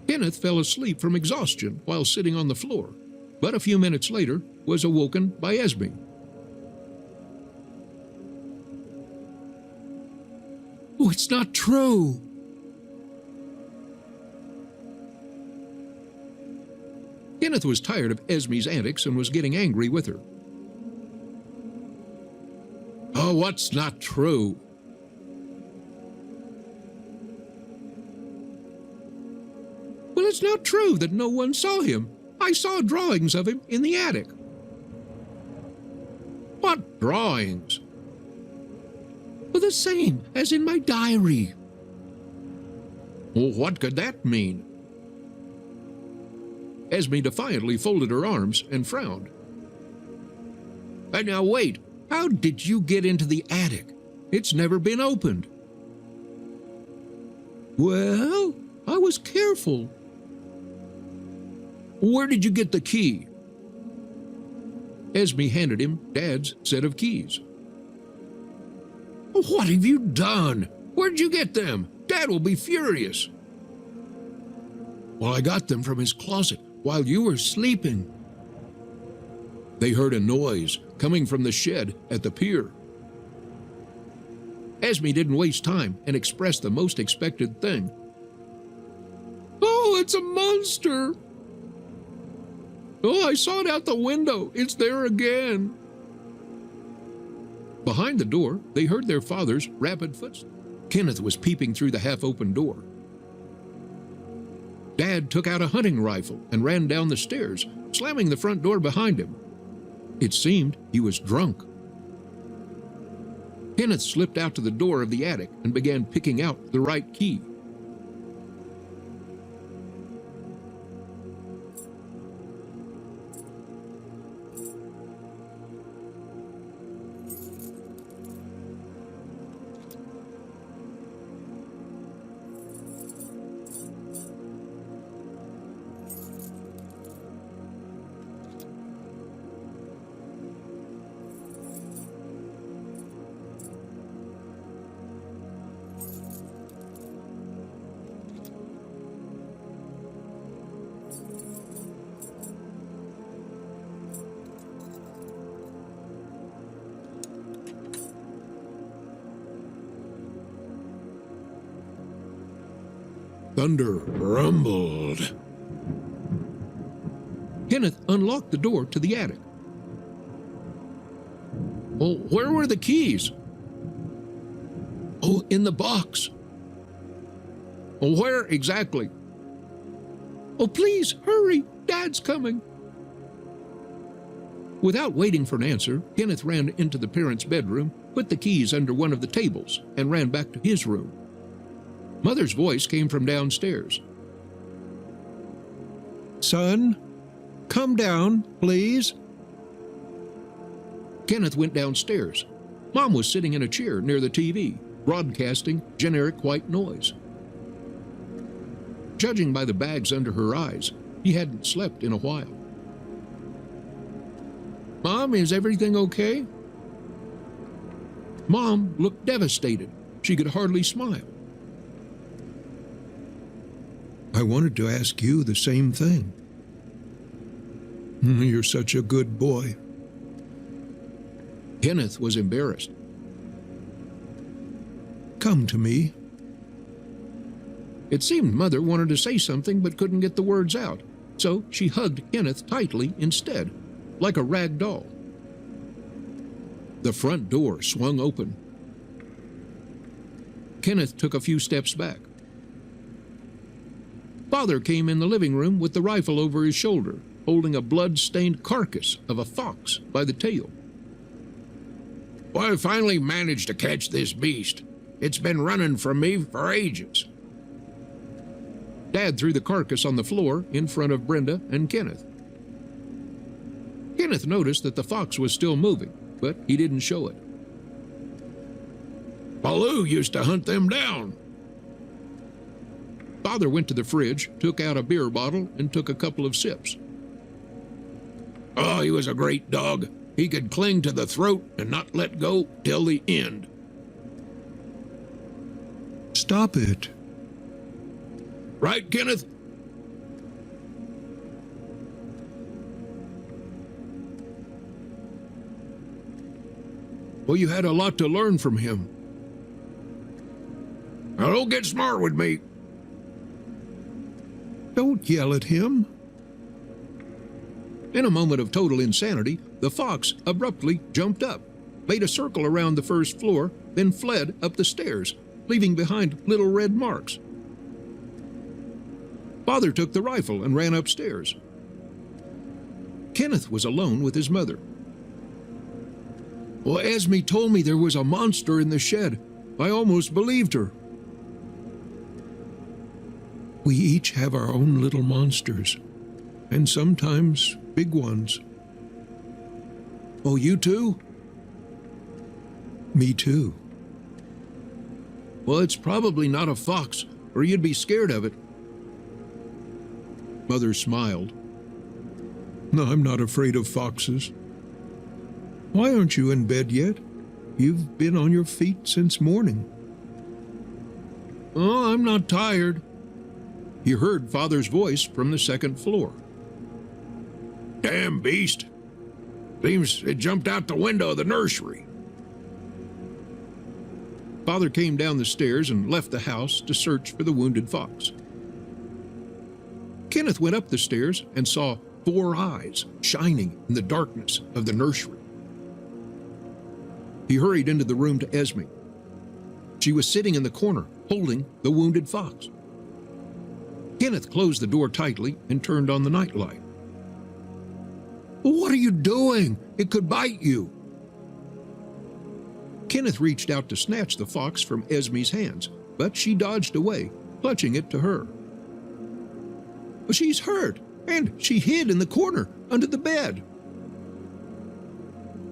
Kenneth fell asleep from exhaustion while sitting on the floor, but a few minutes later was awoken by Esme. "Oh, it's not true!" Kenneth was tired of Esme's antics and was getting angry with her. "Oh, what's not true?" "Well, it's not true that no one saw him. I saw drawings of him in the attic." "What drawings?" "Well, the same as in my diary." "Well, what could that mean?" Esme defiantly folded her arms and frowned. "Now wait, how did you get into the attic? It's never been opened." "Well, I was careful." "Where did you get the key?" Esme handed him Dad's set of keys. "What have you done? Where'd you get them? Dad will be furious." "Well, I got them from his closet while you were sleeping." They heard a noise coming from the shed at the pier. Esme didn't waste time and expressed the most expected thing. "Oh, it's a monster." "Oh, I saw it out the window. It's there again." Behind the door, they heard their father's rapid footsteps. Kenneth was peeping through the half-open door. Dad took out a hunting rifle and ran down the stairs, slamming the front door behind him. It seemed he was drunk. Kenneth slipped out to the door of the attic and began picking out the right key. Thunder rumbled. Kenneth unlocked the door to the attic. "Oh, where were the keys?" "Oh, in the box." "Oh, where exactly?" "Oh, please, hurry, Dad's coming." Without waiting for an answer, Kenneth ran into the parents' bedroom, put the keys under one of the tables, and ran back to his room. Mother's voice came from downstairs. "Son, come down, please." Kenneth went downstairs. Mom was sitting in a chair near the TV, broadcasting generic white noise. Judging by the bags under her eyes, he hadn't slept in a while. "Mom, is everything okay?" Mom looked devastated. She could hardly smile. "I wanted to ask you the same thing. You're such a good boy." Kenneth was embarrassed. "Come to me." It seemed Mother wanted to say something but couldn't get the words out, so she hugged Kenneth tightly instead, like a rag doll. The front door swung open. Kenneth took a few steps back. Father came in the living room with the rifle over his shoulder, holding a blood-stained carcass of a fox by the tail. "Well, I finally managed to catch this beast. It's been running from me for ages." Dad threw the carcass on the floor in front of Brenda and Kenneth. Kenneth noticed that the fox was still moving, but he didn't show it. "Baloo used to hunt them down." Father went to the fridge, took out a beer bottle, and took a couple of sips. Oh, he was a great dog. He could cling to the throat and not let go till the end. Stop it. Right, Kenneth? Well, you had a lot to learn from him. Now, don't get smart with me. Don't yell at him. In a moment of total insanity, the fox abruptly jumped up, made a circle around the first floor, then fled up the stairs, leaving behind little red marks. Father took the rifle and ran upstairs. Kenneth was alone with his mother. Well, Esme told me there was a monster in the shed. I almost believed her. We each have our own little monsters, and sometimes big ones. Oh, you too? Me too. Well, it's probably not a fox, or you'd be scared of it. Mother smiled. No, I'm not afraid of foxes. Why aren't you in bed yet? You've been on your feet since morning. Oh, I'm not tired. He heard Father's voice from the second floor. Damn beast. Seems it jumped out the window of the nursery. Father came down the stairs and left the house to search for the wounded fox. Kenneth went up the stairs and saw 4 eyes shining in the darkness of the nursery. He hurried into the room to Esme. She was sitting in the corner, holding the wounded fox. Kenneth closed the door tightly and turned on the nightlight. What are you doing? It could bite you. Kenneth reached out to snatch the fox from Esme's hands, but she dodged away, clutching it to her. She's hurt, and she hid in the corner under the bed.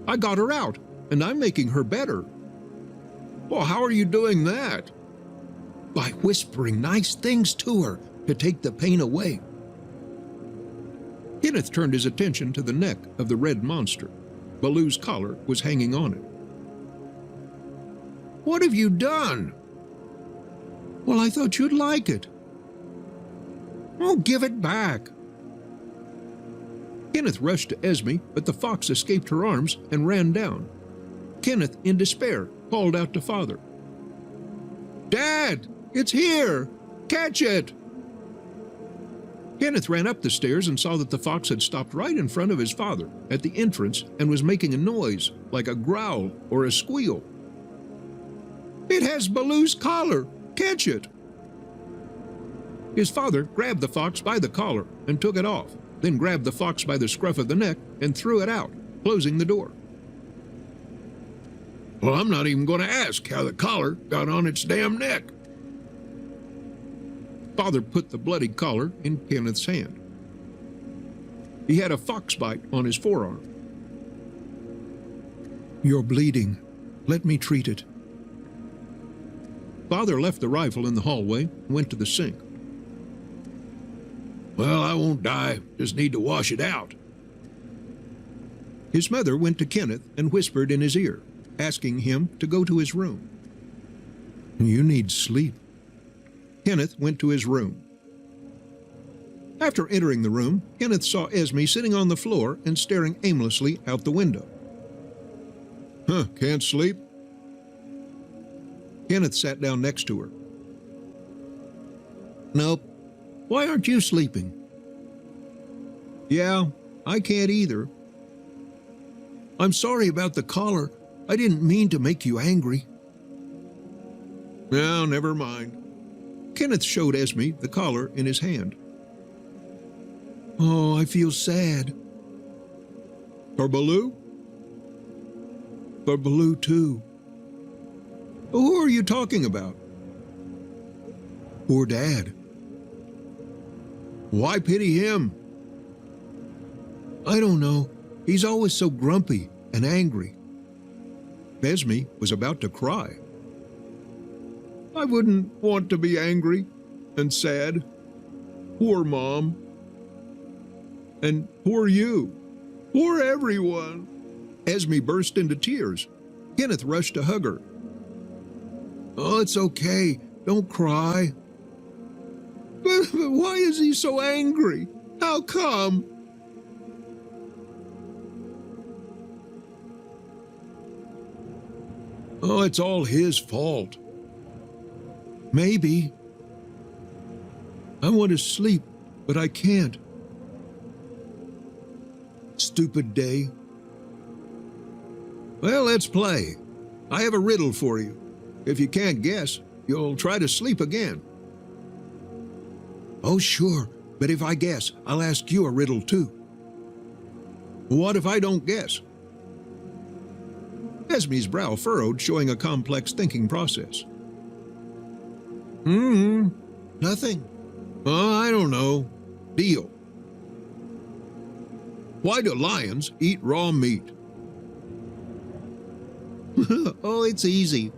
I got her out, and I'm making her better. Well, how are you doing that? By whispering nice things to her to take the pain away. Kenneth turned his attention to the neck of the red monster. Baloo's collar was hanging on it. What have you done? Well, I thought you'd like it. Oh, give it back. Kenneth rushed to Esme, but the fox escaped her arms and ran down. Kenneth, in despair, called out to Father. Dad, it's here! Catch it! Kenneth ran up the stairs and saw that the fox had stopped right in front of his father at the entrance and was making a noise like a growl or a squeal. It has Baloo's collar! Catch it! His father grabbed the fox by the collar and took it off, then grabbed the fox by the scruff of the neck and threw it out, closing the door. Well, I'm not even going to ask how the collar got on its damn neck. Father put the bloody collar in Kenneth's hand. He had a fox bite on his forearm. You're bleeding. Let me treat it. Father left the rifle in the hallway and went to the sink. Well, I won't die. Just need to wash it out. His mother went to Kenneth and whispered in his ear, asking him to go to his room. You need sleep. Kenneth went to his room. After entering the room, Kenneth saw Esme sitting on the floor and staring aimlessly out the window. Huh, can't sleep? Kenneth sat down next to her. Nope. Why aren't you sleeping? Yeah, I can't either. I'm sorry about the collar. I didn't mean to make you angry. No, never mind. Kenneth showed Esme the collar in his hand. Oh, I feel sad. For Baloo? For Baloo, too. Who are you talking about? Poor Dad. Why pity him? I don't know. He's always so grumpy and angry. Esme was about to cry. I wouldn't want to be angry and sad. Poor Mom. And poor you. For everyone. Esme burst into tears. Kenneth rushed to hug her. Oh, it's okay. Don't cry. But why is he so angry? How come? Oh, it's all his fault. Maybe. I want to sleep, but I can't. Stupid day. Well, let's play. I have a riddle for you. If you can't guess, you'll try to sleep again. Oh, sure, but if I guess, I'll ask you a riddle too. What if I don't guess? Esme's brow furrowed, showing a complex thinking process. Nothing. I don't know. Deal. Why do lions eat raw meat? Oh, it's easy.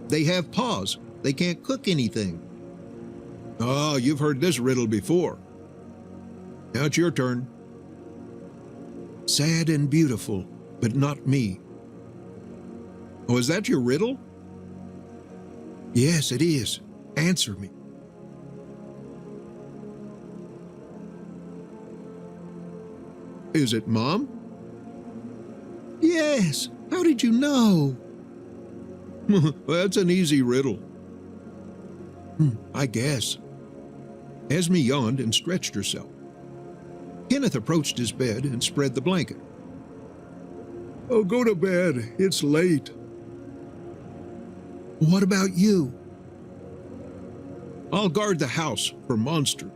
They have paws. They can't cook anything. Oh, you've heard this riddle before. Now it's your turn. Sad and beautiful, but not me. Oh, is that your riddle? Yes, it is. Answer me. Is it Mom? Yes. How did you know? That's an easy riddle. I guess. Esme yawned and stretched herself. Kenneth approached his bed and spread the blanket. Oh, go to bed. It's late. What about you? I'll guard the house for Monster.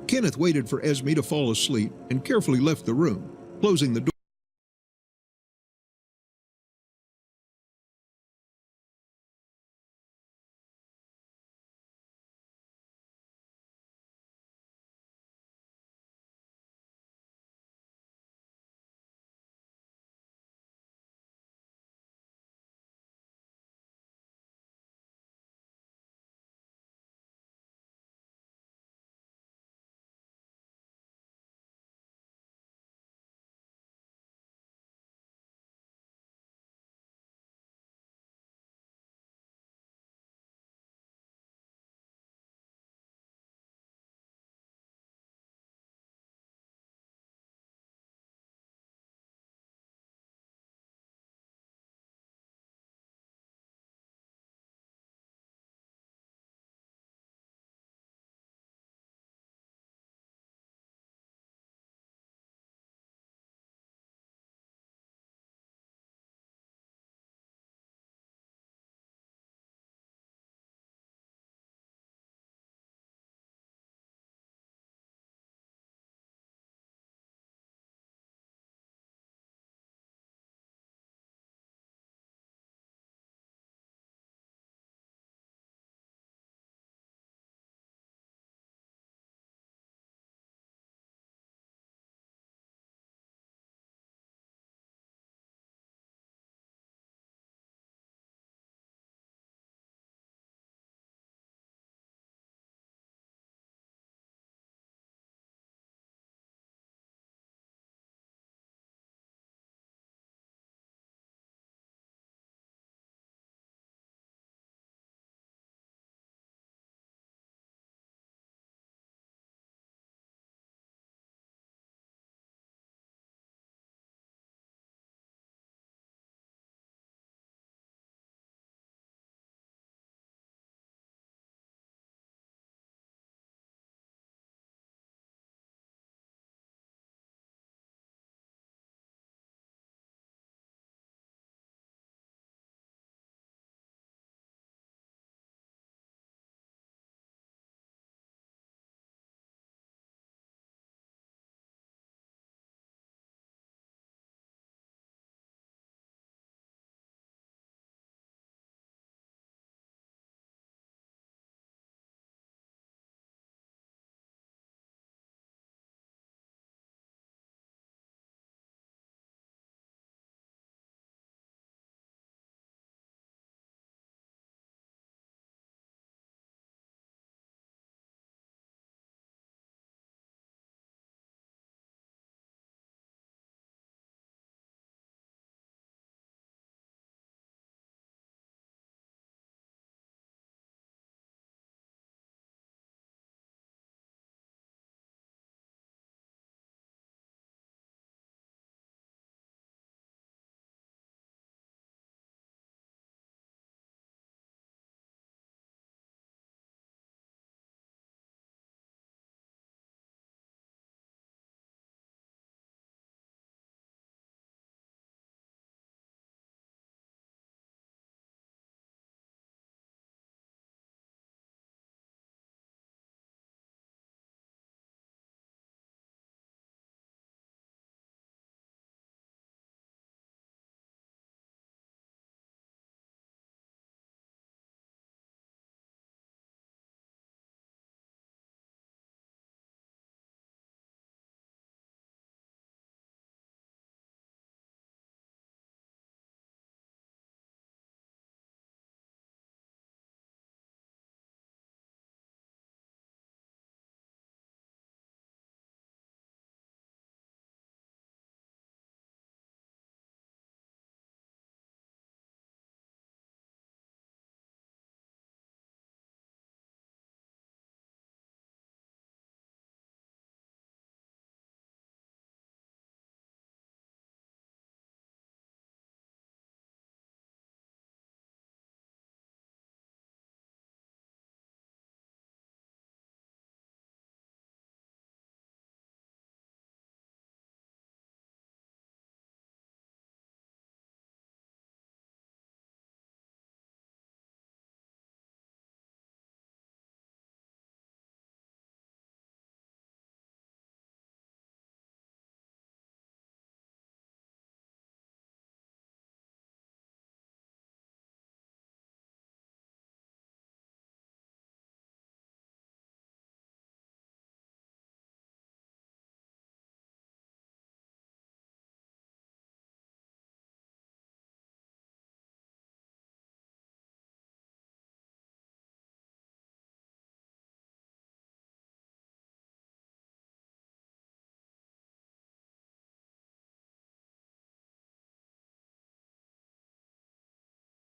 Kenneth waited for Esme to fall asleep and carefully left the room, closing the door.